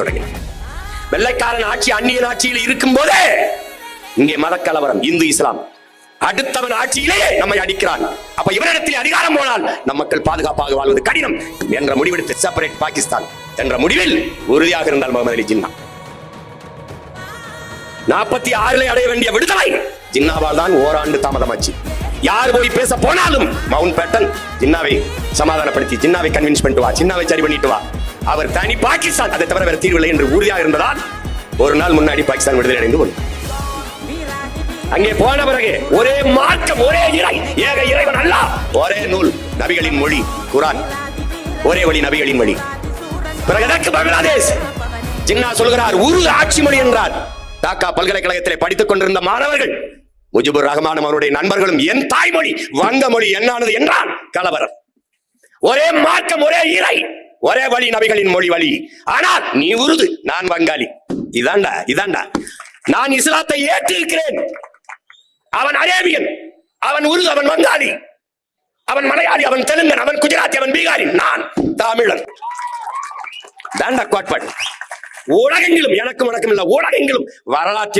தொடங்கினான். வெள்ளைக்காரன் ஆட்சி அந்நியன் ஆட்சியில் இருக்கும் போதே இங்கே மதக்கலவரம், இந்து இஸ்லாம். அடுத்தவன் ஆட்சியிலே நம்மை அடிக்கிறான். அப்ப இவரிடத்தில் அதிகாரம் போனால் நம் மக்கள் பாதுகாப்பாக வாழ்வது கடினம் என்ற முடிவெடுத்து செப்பரேட் பாகிஸ்தான் என்ற முடிவில் உறுதியாக இருந்தால் முகமது அலி ஜின்னா 46 அடைய வேண்டிய விடுதலை ஜின்னாவால் தான் ஓராண்டு தாமதமாச்சு. யார் போய் பேச போனாலும் மவுண்ட் பேட்டன் ஜின்னாவை சமாதானப்படுத்தி, ஜின்னாவை கன்வின்ஸ் பண்ணிட்டு வா, ஜின்னாவை சரி பண்ணிட்டு வா, அவர் தனி பாகிஸ்தான், அதை தவிர வேற தீர்வில்லை என்று உறுதியாக இருந்ததால் ஒரு நாள் முன்னாடி பாகிஸ்தான் விடுதலை அடைந்து கொண்டு அங்கே போன பிறகு ஒரே மார்க்கம், ஒரே இறை, ஏக இறைவன் அல்லாஹ், ஒரே நூல் நபிகளின் மொழி குர்ஆன், ஒரே வழி நபிகளின் வழி. பிறகு எதற்கு பங்களாதேஷ்? ஜின்னா சொல்கிறார் உருது ஆட்சி மொழி என்றார். டாக்கா பல்கலைக்கழகத்திலே படித்துக் கொண்டிருந்த மாணவர்கள், முஜிபுர் ரஹ்மானும் அவருடைய நண்பர்களும் என் தாய்மொழி வங்க மொழி என்னானது என்றான். கலவரம். ஒரே மார்க்கம், ஒரே இறை, ஒரே வழி நபிகளின் மொழி வழி. ஆனால் நீ உருது, நான் வங்காளி. இதாண்டா நான் இஸ்லாத்தை ஏற்றிருக்கிறேன். அவன் அரேபியன், அவன் உருது, அவன் வங்காளி, அவன் மலையாளி, அவன் தெலுங்கன், அவன் குஜராத்தி, அவன் பீகாரி, நான் தமிழன். தாண்டா கோட்பாடு. உலகெங்கிலும் எனக்கும் வணக்கம் இல்ல, உலகெங்கிலும் வரலாற்று